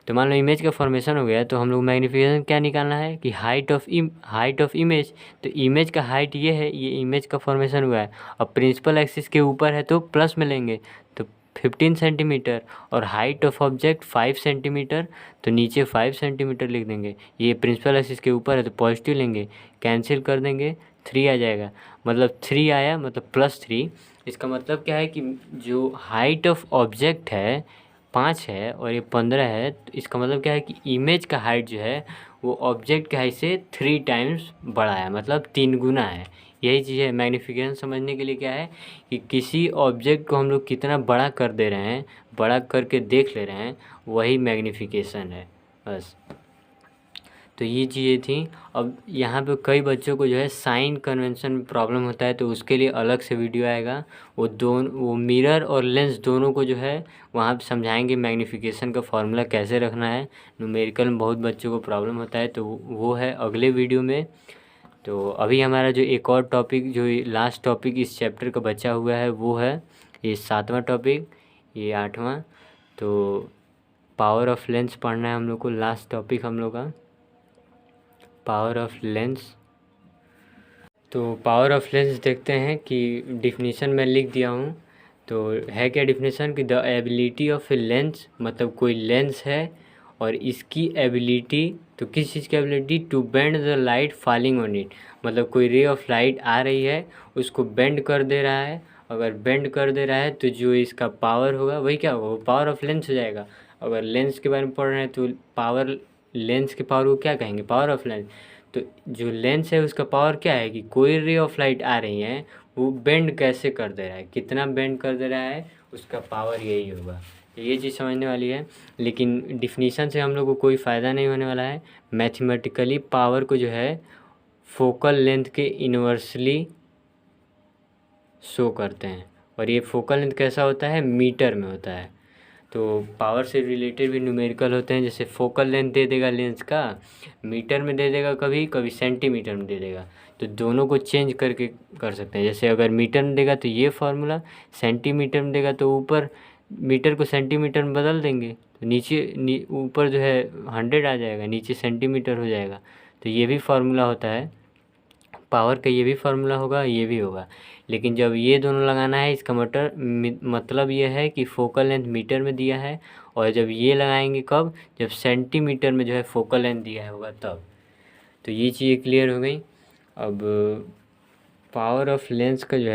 तो मान लो इमेज का फॉर्मेशन हो गया है, तो हम लोग मैग्नीफिकेशन क्या निकालना है कि हाइट ऑफ इमेज। तो इमेज का हाइट ये है, ये इमेज का फॉर्मेशन हुआ है। अब प्रिंसिपल एक्सिस के ऊपर है तो प्लस में लेंगे, तो 15 सेंटीमीटर। और हाइट ऑफ ऑब्जेक्ट 5 सेंटीमीटर, तो नीचे 5 सेंटीमीटर लिख देंगे। ये प्रिंसिपल एक्सिस के ऊपर है तो पॉजिटिव लेंगे, कैंसिल कर देंगे, 3 आ जाएगा। मतलब 3 आया, मतलब +3। इसका मतलब क्या है कि जो हाइट ऑफ ऑब्जेक्ट है 5 है और ये 15 है, तो इसका मतलब क्या है कि इमेज का हाइट जो है वो ऑब्जेक्ट के हाइट से 3 टाइम्स बड़ा है, मतलब 3 गुना है। यही चीज़ है मैग्नीफिकेशन समझने के लिए, क्या है कि किसी ऑब्जेक्ट को हम लोग कितना बड़ा कर दे रहे हैं, बड़ा करके देख ले रहे हैं, वही मैग्नीफिकेशन है बस। तो ये चीज़ें थी। अब यहाँ पे कई बच्चों को जो है साइन कन्वेंशन में प्रॉब्लम होता है, तो उसके लिए अलग से वीडियो आएगा। वो मिरर और लेंस दोनों को जो है वहाँ पे समझाएंगे मैग्नीफिकेशन का फार्मूला कैसे रखना है। न्यूमेरिकल में बहुत बच्चों को प्रॉब्लम होता है, तो वो है अगले वीडियो में। तो अभी हमारा जो एक और टॉपिक, जो लास्ट टॉपिक इस चैप्टर का बचा हुआ है, वो है ये 7वां टॉपिक, ये 8वां। तो पावर ऑफ लेंस पढ़ना है हम लोग को, लास्ट टॉपिक हम लोग का पावर ऑफ लेंस। तो पावर ऑफ लेंस देखते हैं कि डिफिनीशन मैं लिख दिया हूँ। तो है क्या डिफिनीशन कि the ability of a lens, मतलब कोई लेंस है और इसकी एबिलिटी, तो किस चीज़ की ability, to bend the light falling on it. मतलब कोई रे ऑफ लाइट आ रही है, उसको बेंड कर दे रहा है। अगर बेंड कर दे रहा है तो जो इसका पावर होगा वही क्या होगा, वो पावर ऑफ लेंस हो जाएगा। अगर लेंस के बारे में पढ़ रहे हैं तो पावर, लेंस के पावर को क्या कहेंगे, पावर ऑफ लेंस। तो जो लेंस है उसका पावर क्या है कि कोई रे ऑफ लाइट आ रही है वो बेंड कैसे कर दे रहा है, कितना बेंड कर दे रहा है, उसका पावर यही होगा। ये चीज़ समझने वाली है, लेकिन डिफिनीशन से हम लोग को कोई फ़ायदा नहीं होने वाला है। मैथमेटिकली पावर को जो है फोकल लेंथ के इन्वर्सली शो करते हैं, और ये फोकल लेंथ कैसा होता है, मीटर में होता है। तो पावर से रिलेटेड भी न्यूमेरिकल होते हैं, जैसे फोकल लेंथ दे देगा लेंस का, मीटर में दे देगा, कभी कभी सेंटीमीटर में दे देगा, तो दोनों को चेंज करके कर सकते हैं। जैसे अगर मीटर में देगा तो ये फार्मूला, सेंटीमीटर में देगा तो ऊपर मीटर को सेंटीमीटर में बदल देंगे, तो नीचे ऊपर जो है 100 आ जाएगा, नीचे सेंटीमीटर हो जाएगा। तो ये भी फार्मूला होता है पावर का, ये भी फार्मूला होगा, ये भी होगा। लेकिन जब ये दोनों लगाना है इसका मतलब ये है कि फोकल लेंथ मीटर में दिया है, और जब ये लगाएंगे कब, जब सेंटीमीटर में जो है फोकल लेंथ दिया होगा तब। तो ये चीज़ें क्लियर हो गई। अब पावर ऑफ लेंस का जो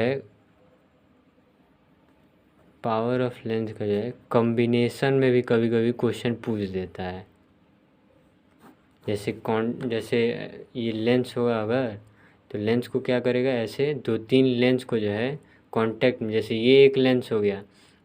है कॉम्बिनेशन में भी कभी कभी क्वेश्चन पूछ देता है। जैसे ये लेंस होगा अगर, तो लेंस को क्या करेगा, ऐसे 2-3 लेंस को जो है कांटेक्ट में, जैसे ये एक लेंस हो गया,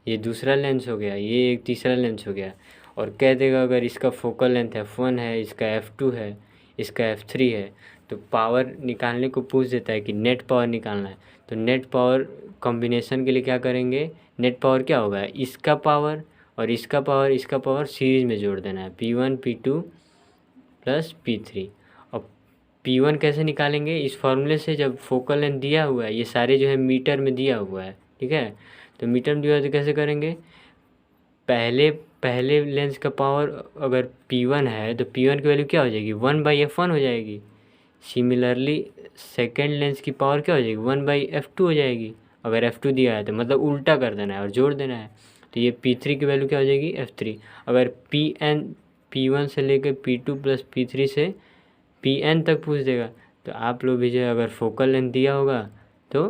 ये दूसरा लेंस हो गया, ये एक तीसरा लेंस हो गया, और कह देगा अगर इसका फोकल लेंथ f1 है, इसका f2 है, इसका f3 है, तो पावर निकालने को पूछ देता है कि नेट पावर निकालना है। तो नेट पावर कॉम्बिनेशन के लिए क्या करेंगे, नेट पावर क्या होगा, इसका पावर और इसका पावर सीरीज में जोड़ देना है, P1 P2 प्लस P3। अब P1 कैसे निकालेंगे, इस फॉर्मूले से, जब फोकल लेंथ दिया हुआ है, ये सारे जो है मीटर में दिया हुआ है, ठीक है, तो मीटर में दिया हुआ है तो कैसे करेंगे, पहले लेंस का पावर अगर P1 है तो P1 की वैल्यू क्या हो जाएगी, 1/f1 हो जाएगी। सिमिलरली सेकेंड लेंस की पावर क्या हो जाएगी, 1/f2 हो जाएगी। अगर f2 दिया है तो मतलब उल्टा कर देना है और जोड़ देना है, तो ये P3 की वैल्यू क्या हो जाएगी, f3। अगर P1 से लेकर P2 प्लस P3 से Pn तक पूछ देगा, तो आप लोग भी जो है अगर फोकल लेंथ दिया होगा तो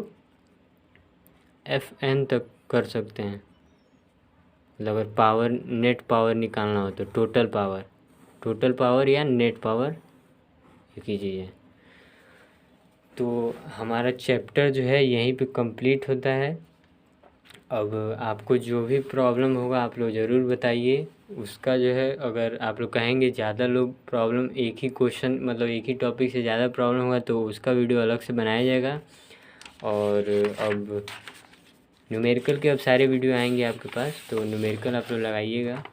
Fn तक कर सकते हैं। मतलब अगर नेट पावर निकालना हो तो टोटल पावर या नेट पावर एक ही चीज़ है। तो हमारा चैप्टर जो है यहीं पे कंप्लीट होता है। अब आपको जो भी प्रॉब्लम होगा आप लोग ज़रूर बताइए। उसका जो है अगर आप लोग कहेंगे ज़्यादा लोग प्रॉब्लम एक ही क्वेश्चन मतलब एक ही टॉपिक से ज़्यादा प्रॉब्लम होगा तो उसका वीडियो अलग से बनाया जाएगा। और अब न्यूमेरिकल के अब सारे वीडियो आएंगे आपके पास, तो न्यूमेरिकल आप लोग लगाइएगा।